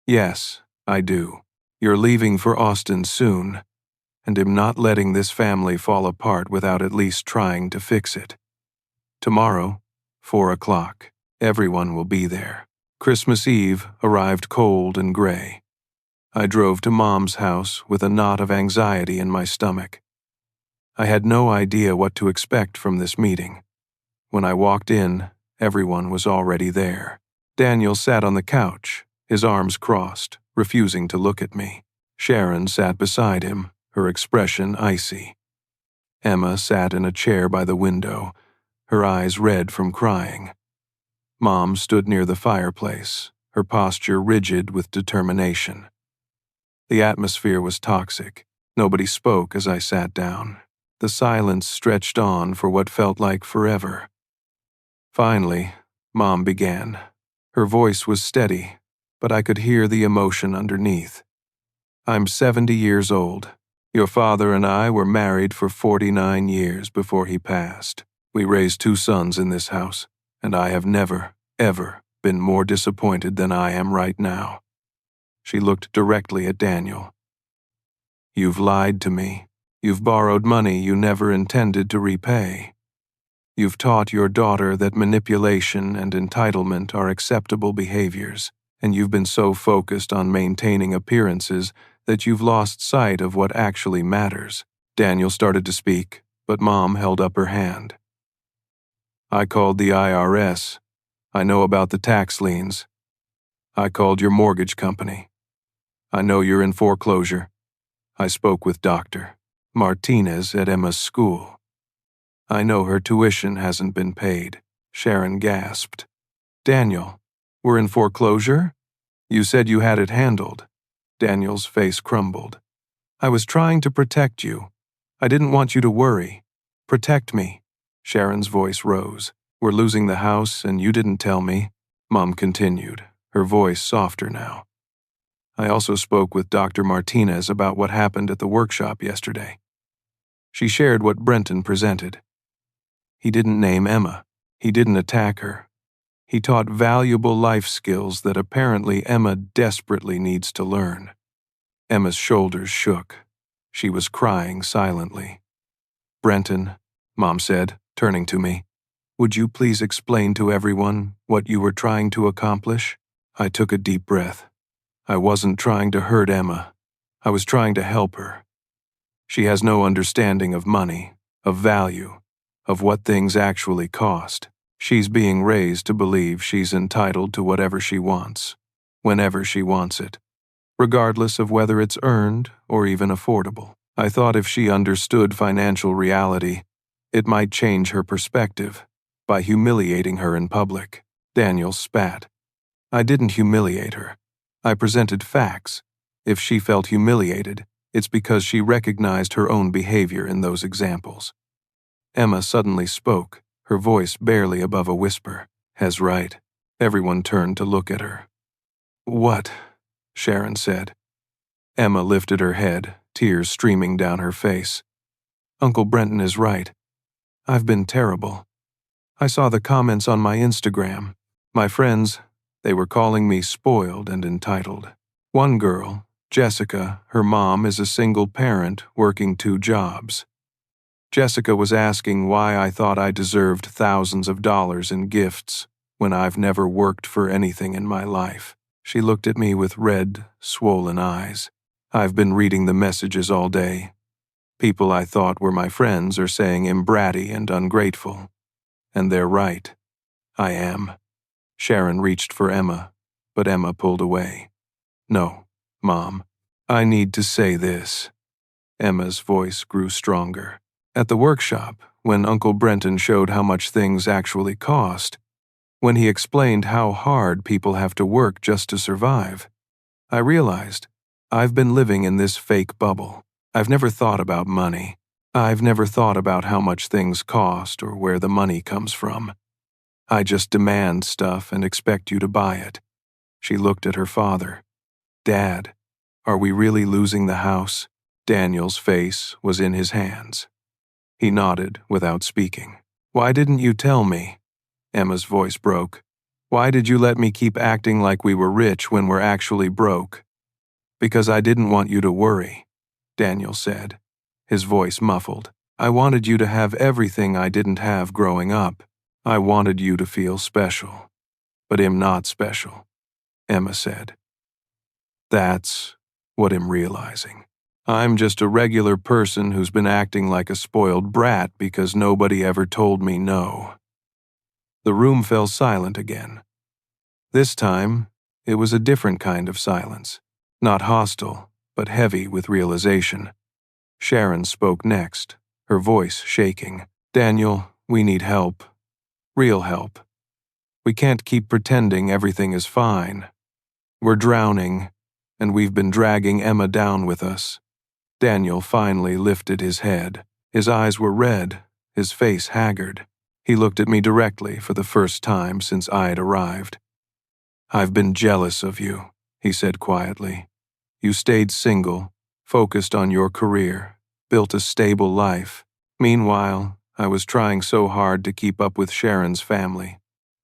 Yes, I do. You're leaving for Austin soon, and I'm not letting this family fall apart without at least trying to fix it. Tomorrow, 4 o'clock, everyone will be there. Christmas Eve arrived cold and gray. I drove to Mom's house with a knot of anxiety in my stomach. I had no idea what to expect from this meeting. When I walked in, everyone was already there. Daniel sat on the couch, his arms crossed, refusing to look at me. Sharon sat beside him, her expression icy. Emma sat in a chair by the window, her eyes red from crying. Mom stood near the fireplace, her posture rigid with determination. The atmosphere was toxic. Nobody spoke as I sat down. The silence stretched on for what felt like forever. Finally, Mom began. Her voice was steady, but I could hear the emotion underneath. I'm 70 years old. Your father and I were married for 49 years before he passed. We raised 2 sons in this house, and I have never, ever been more disappointed than I am right now. She looked directly at Daniel. You've lied to me. You've borrowed money you never intended to repay. You've taught your daughter that manipulation and entitlement are acceptable behaviors. and you've been so focused on maintaining appearances that you've lost sight of what actually matters. Daniel started to speak, but Mom held up her hand. I called the IRS. I know about the tax liens. I called your mortgage company. I know you're in foreclosure. I spoke with Dr. Martinez at Emma's school. I know her tuition hasn't been paid. Sharon gasped. Daniel, we're in foreclosure? You said you had it handled. Daniel's face crumbled. I was trying to protect you. I didn't want you to worry. Protect me. Sharon's voice rose. We're losing the house and you didn't tell me. Mom continued, her voice softer now. I also spoke with Dr. Martinez about what happened at the workshop yesterday. She shared what Brenton presented. He didn't name Emma. He didn't attack her. He taught valuable life skills that apparently Emma desperately needs to learn. Emma's shoulders shook. She was crying silently. Brenton, Mom said, turning to me, would you please explain to everyone what you were trying to accomplish? I took a deep breath. I wasn't trying to hurt Emma. I was trying to help her. She has no understanding of money, of value, of what things actually cost. She's being raised to believe she's entitled to whatever she wants, whenever she wants it, regardless of whether it's earned or even affordable. I thought if she understood financial reality, it might change her perspective by humiliating her in public. Daniel spat. I didn't humiliate her. I presented facts. If she felt humiliated, it's because she recognized her own behavior in those examples. Emma suddenly spoke, her voice barely above a whisper. Hez right. Everyone turned to look at her. What? Sharon said. Emma lifted her head, tears streaming down her face. Uncle Brenton is right. I've been terrible. I saw the comments on my Instagram. My friends, they were calling me spoiled and entitled. One girl, Jessica, her mom is a single parent working 2 jobs. Jessica was asking why I thought I deserved thousands of dollars in gifts when I've never worked for anything in my life. She looked at me with red, swollen eyes. I've been reading the messages all day. People I thought were my friends are saying I'm bratty and ungrateful. And they're right. I am. Sharon reached for Emma, but Emma pulled away. No, Mom, I need to say this. Emma's voice grew stronger. At the workshop, when Uncle Brenton showed how much things actually cost, when he explained how hard people have to work just to survive, I realized I've been living in this fake bubble. I've never thought about money. I've never thought about how much things cost or where the money comes from. I just demand stuff and expect you to buy it. She looked at her father. Dad, are we really losing the house? Daniel's face was in his hands. He nodded without speaking. Why didn't you tell me? Emma's voice broke. Why did you let me keep acting like we were rich when we're actually broke? Because I didn't want you to worry, Daniel said, his voice muffled. I wanted you to have everything I didn't have growing up. I wanted you to feel special. But I'm not special, Emma said. That's what I'm realizing. I'm just a regular person who's been acting like a spoiled brat because nobody ever told me no. The room fell silent again. This time, it was a different kind of silence. Not hostile, but heavy with realization. Sharon spoke next, her voice shaking. Daniel, we need help. Real help. We can't keep pretending everything is fine. We're drowning, and we've been dragging Emma down with us. Daniel finally lifted his head. His eyes were red, his face haggard. He looked at me directly for the first time since I'd arrived. I've been jealous of you, he said quietly. You stayed single, focused on your career, built a stable life. Meanwhile, I was trying so hard to keep up with Sharon's family,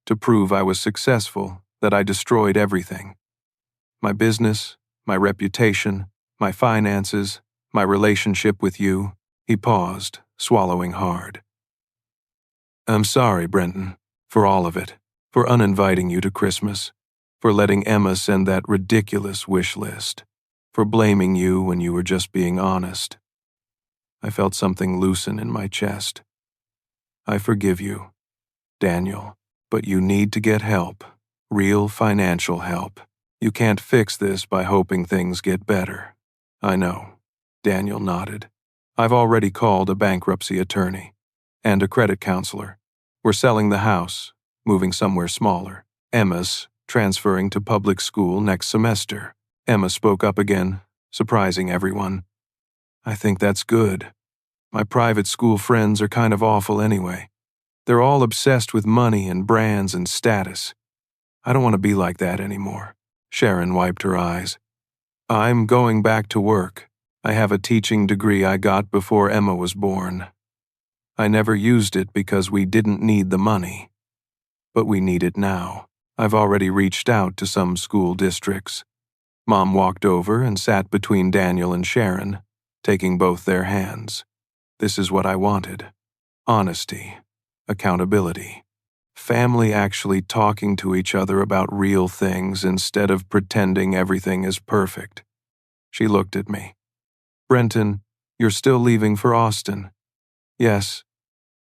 to prove I was successful, that I destroyed everything. My business, my reputation, my finances, my relationship with you. He paused, swallowing hard. I'm sorry, Brenton, for all of it, for uninviting you to Christmas, for letting Emma send that ridiculous wish list, for blaming you when you were just being honest. I felt something loosen in my chest. I forgive you, Daniel, but you need to get help, real financial help. You can't fix this by hoping things get better. I know, Daniel nodded. I've already called a bankruptcy attorney and a credit counselor. We're selling the house, moving somewhere smaller. Emma's transferring to public school next semester. Emma spoke up again, surprising everyone. I think that's good. My private school friends are kind of awful anyway. They're all obsessed with money and brands and status. I don't want to be like that anymore. Sharon wiped her eyes. I'm going back to work. I have a teaching degree I got before Emma was born. I never used it because we didn't need the money. But we need it now. I've already reached out to some school districts. Mom walked over and sat between Daniel and Sharon, taking both their hands. This is what I wanted. Honesty. Accountability. Family actually talking to each other about real things instead of pretending everything is perfect. She looked at me. Brenton, you're still leaving for Austin. Yes.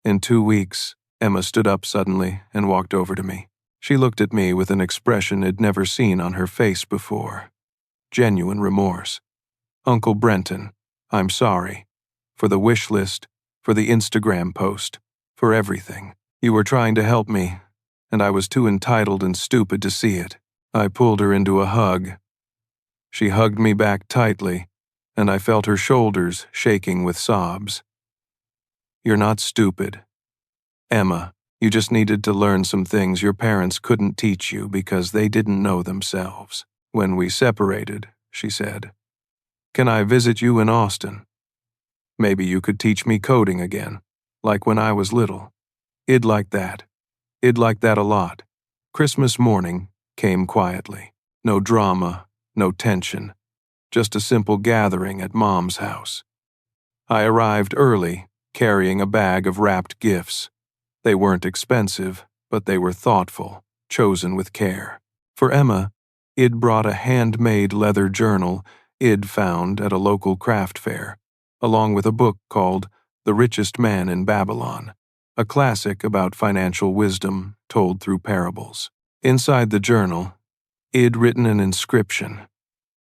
In 2 weeks. Emma stood up suddenly and walked over to me. She looked at me with an expression I'd never seen on her face before. Genuine remorse. Uncle Brenton, I'm sorry. For the wish list, for the Instagram post, for everything. You were trying to help me, and I was too entitled and stupid to see it. I pulled her into a hug. She hugged me back tightly, and I felt her shoulders shaking with sobs. You're not stupid. Emma, you just needed to learn some things your parents couldn't teach you because they didn't know themselves. When we separated, she said, can I visit you in Austin? Maybe you could teach me coding again, like when I was little. I'd like that. I'd like that a lot. Christmas morning came quietly. No drama, no tension. Just a simple gathering at Mom's house. I arrived early, carrying a bag of wrapped gifts. They weren't expensive, but they were thoughtful, chosen with care. For Emma, I'd brought a handmade leather journal I'd found at a local craft fair, along with a book called The Richest Man in Babylon, a classic about financial wisdom told through parables. Inside the journal, I'd written an inscription.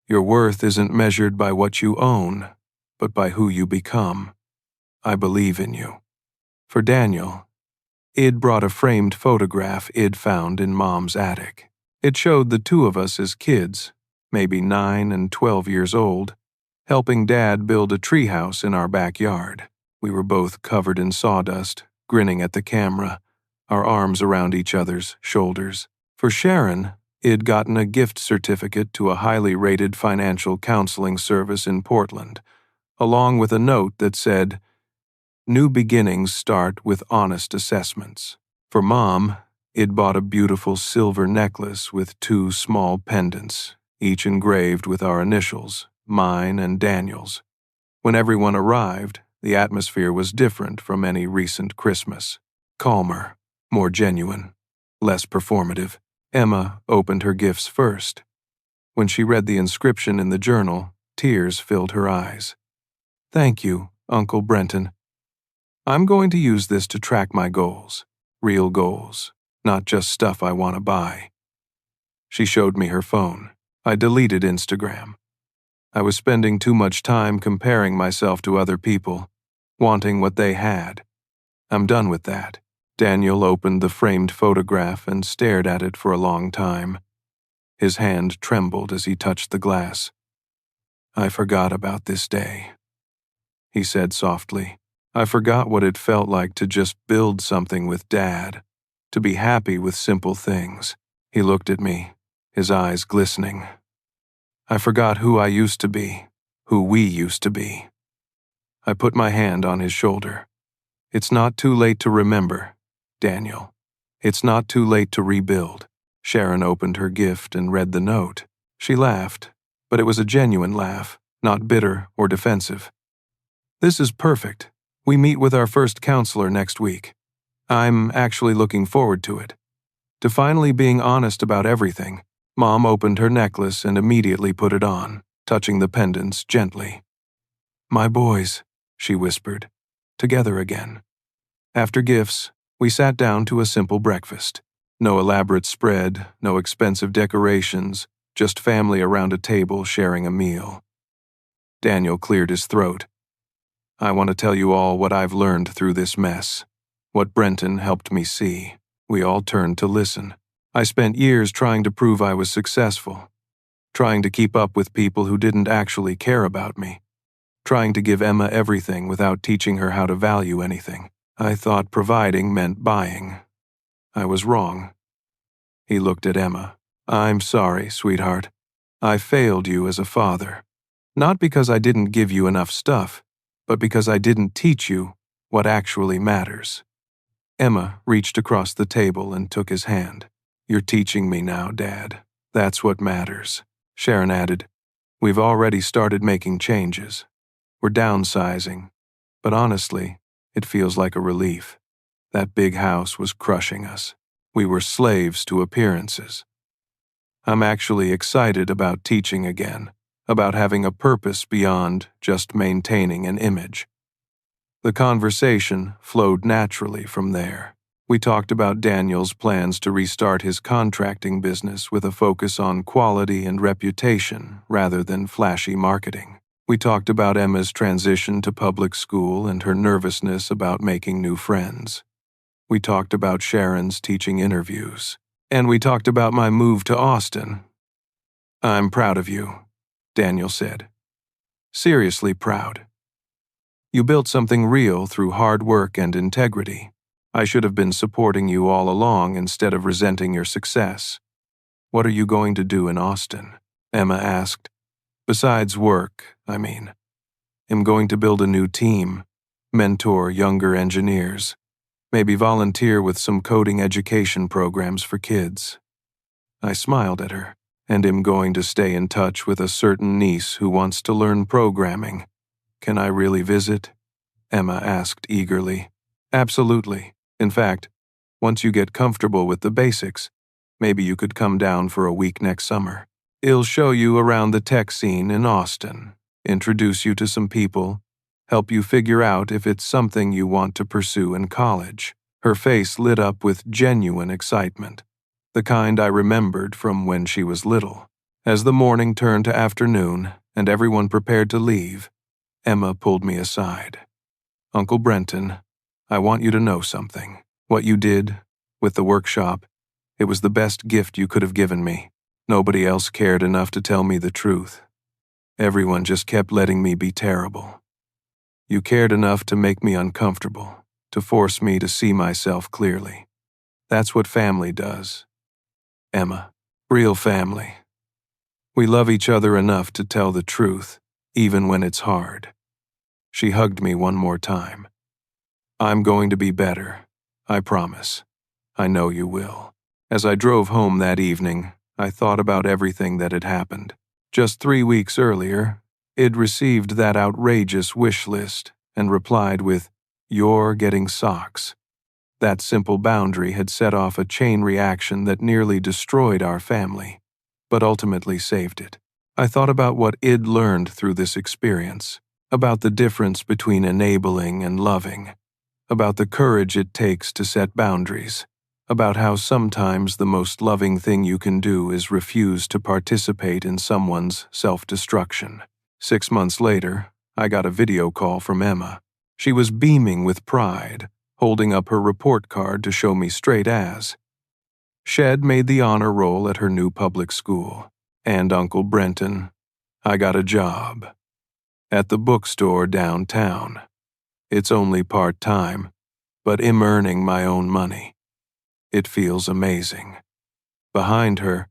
Your worth isn't measured by what you own, but by who you become. I believe in you. For Daniel, I'd brought a framed photograph I'd found in Mom's attic. It showed the two of us as kids, maybe 9 and 12 years old, helping Dad build a treehouse in our backyard. We were both covered in sawdust, grinning at the camera, our arms around each other's shoulders. For Sharon, I'd gotten a gift certificate to a highly rated financial counseling service in Portland, along with a note that said, New beginnings start with honest assessments. For Mom, I'd bought a beautiful silver necklace with 2 small pendants, each engraved with our initials, mine and Daniel's. When everyone arrived, the atmosphere was different from any recent Christmas. Calmer, more genuine, less performative. Emma opened her gifts first. When she read the inscription in the journal, tears filled her eyes. Thank you, Uncle Brenton. I'm going to use this to track my goals, real goals, not just stuff I want to buy. She showed me her phone. I deleted Instagram. I was spending too much time comparing myself to other people, wanting what they had. I'm done with that. Daniel opened the framed photograph and stared at it for a long time. His hand trembled as he touched the glass. I forgot about this day, he said softly. I forgot what it felt like to just build something with Dad, to be happy with simple things. He looked at me, his eyes glistening. I forgot who I used to be, who we used to be. I put my hand on his shoulder. It's not too late to remember, Daniel. It's not too late to rebuild. Sharon opened her gift and read the note. She laughed, but it was a genuine laugh, not bitter or defensive. This is perfect. We meet with our first counselor next week. I'm actually looking forward to it. To finally being honest about everything, Mom opened her necklace and immediately put it on, touching the pendants gently. "My boys," she whispered, "together again." After gifts, we sat down to a simple breakfast. No elaborate spread, no expensive decorations, just family around a table sharing a meal. Daniel cleared his throat. "I want to tell you all what I've learned through this mess, what Brenton helped me see." We all turned to listen. I spent years trying to prove I was successful, trying to keep up with people who didn't actually care about me, trying to give Emma everything without teaching her how to value anything. I thought providing meant buying. I was wrong. He looked at Emma. "I'm sorry, sweetheart. I failed you as a father. Not because I didn't give you enough stuff, but because I didn't teach you what actually matters." Emma reached across the table and took his hand. "You're teaching me now, Dad. That's what matters." Sharon added, "We've already started making changes. We're downsizing, but honestly, it feels like a relief. That big house was crushing us. We were slaves to appearances. I'm actually excited about teaching again, about having a purpose beyond just maintaining an image." The conversation flowed naturally from there. We talked about Daniel's plans to restart his contracting business with a focus on quality and reputation rather than flashy marketing. We talked about Emma's transition to public school and her nervousness about making new friends. We talked about Sharon's teaching interviews. And we talked about my move to Austin. "I'm proud of you," Daniel said. "Seriously proud. You built something real through hard work and integrity. I should have been supporting you all along instead of resenting your success." "What are you going to do in Austin?" Emma asked. "Besides work, I mean. I'm going to build a new team, mentor younger engineers, maybe volunteer with some coding education programs for kids." I smiled at her. "And am going to stay in touch with a certain niece who wants to learn programming. Can I really visit?" Emma asked eagerly. "Absolutely. In fact, once you get comfortable with the basics, maybe you could come down for a week next summer. I'll show you around the tech scene in Austin, introduce you to some people, help you figure out if it's something you want to pursue in college." Her face lit up with genuine excitement, the kind I remembered from when she was little. As the morning turned to afternoon and everyone prepared to leave, Emma pulled me aside. "Uncle Brenton, I want you to know something. What you did with the workshop, it was the best gift you could have given me. Nobody else cared enough to tell me the truth. Everyone just kept letting me be terrible. You cared enough to make me uncomfortable, to force me to see myself clearly. That's what family does. Emma, real family. We love each other enough to tell the truth, even when it's hard." She hugged me one more time. "I'm going to be better. I promise. I know you will." As I drove home that evening, I thought about everything that had happened. Just 3 weeks earlier, I'd received that outrageous wish list and replied with, "You're getting socks." That simple boundary had set off a chain reaction that nearly destroyed our family, but ultimately saved it. I thought about what I'd learned through this experience, about the difference between enabling and loving, about the courage it takes to set boundaries, about how sometimes the most loving thing you can do is refuse to participate in someone's self-destruction. 6 months later, I got a video call from Emma. She was beaming with pride, holding up her report card to show me straight as. Shed made the honor roll at her new public school. And Uncle Brenton, I got a job. At the bookstore downtown. It's only part-time, but I'm earning my own money. It feels amazing. Behind her,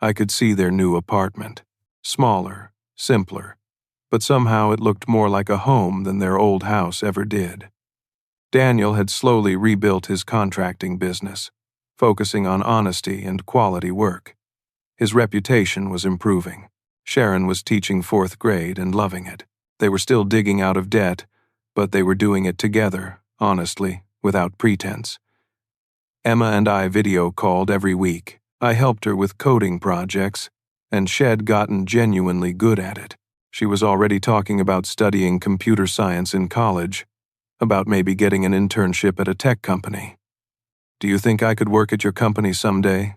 I could see their new apartment. Smaller, simpler, but somehow it looked more like a home than their old house ever did. Daniel had slowly rebuilt his contracting business, focusing on honesty and quality work. His reputation was improving. Sharon was teaching 4th grade and loving it. They were still digging out of debt, but they were doing it together, honestly, without pretense. Emma and I video called every week, I helped her with coding projects, and she'd gotten genuinely good at it. She was already talking about studying computer science in college, about maybe getting an internship at a tech company. "Do you think I could work at your company someday?"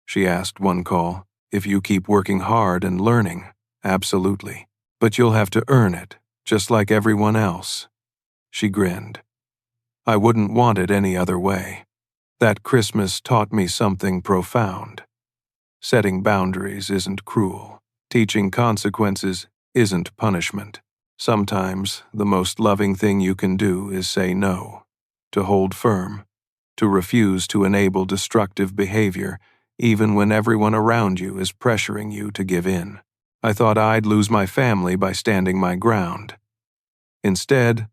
she asked one call. "If you keep working hard and learning, absolutely. But you'll have to earn it, just like everyone else." She grinned. I wouldn't want it any other way. That Christmas taught me something profound. Setting boundaries isn't cruel. Teaching consequences isn't punishment. Sometimes the most loving thing you can do is say no, to hold firm, to refuse to enable destructive behavior even when everyone around you is pressuring you to give in. I thought I'd lose my family by standing my ground. Instead,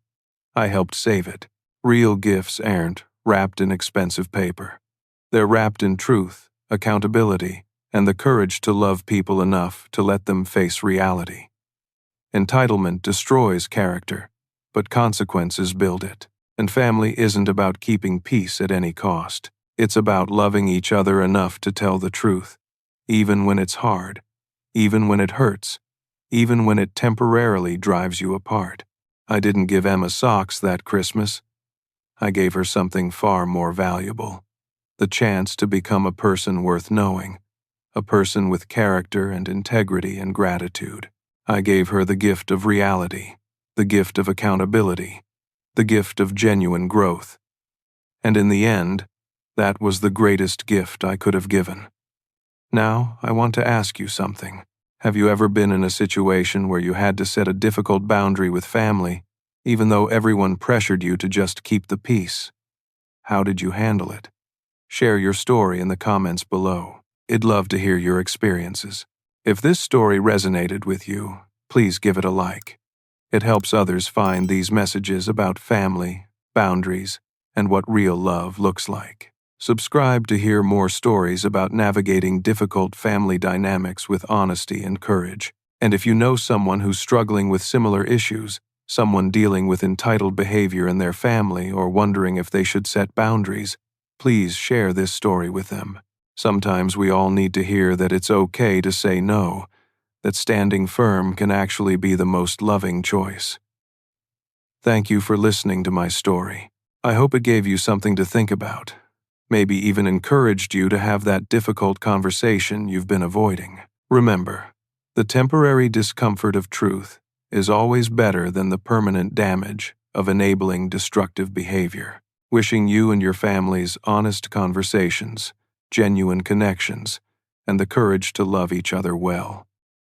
I helped save it. Real gifts aren't wrapped in expensive paper. They're wrapped in truth, accountability, and the courage to love people enough to let them face reality. Entitlement destroys character, but consequences build it. And family isn't about keeping peace at any cost. It's about loving each other enough to tell the truth, even when it's hard, even when it hurts, even when it temporarily drives you apart. I didn't give Emma socks that Christmas. I gave her something far more valuable: the chance to become a person worth knowing, a person with character and integrity and gratitude. I gave her the gift of reality, the gift of accountability, the gift of genuine growth. And in the end, that was the greatest gift I could have given. Now, I want to ask you something. Have you ever been in a situation where you had to set a difficult boundary with family, even though everyone pressured you to just keep the peace? How did you handle it? Share your story in the comments below. I'd love to hear your experiences. If this story resonated with you, please give it a like. It helps others find these messages about family, boundaries, and what real love looks like. Subscribe to hear more stories about navigating difficult family dynamics with honesty and courage. And if you know someone who's struggling with similar issues, someone dealing with entitled behavior in their family or wondering if they should set boundaries, please share this story with them. Sometimes we all need to hear that it's okay to say no, that standing firm can actually be the most loving choice. Thank you for listening to my story. I hope it gave you something to think about, maybe even encouraged you to have that difficult conversation you've been avoiding. Remember, the temporary discomfort of truth is always better than the permanent damage of enabling destructive behavior. Wishing you and your families honest conversations, genuine connections, and the courage to love each other well.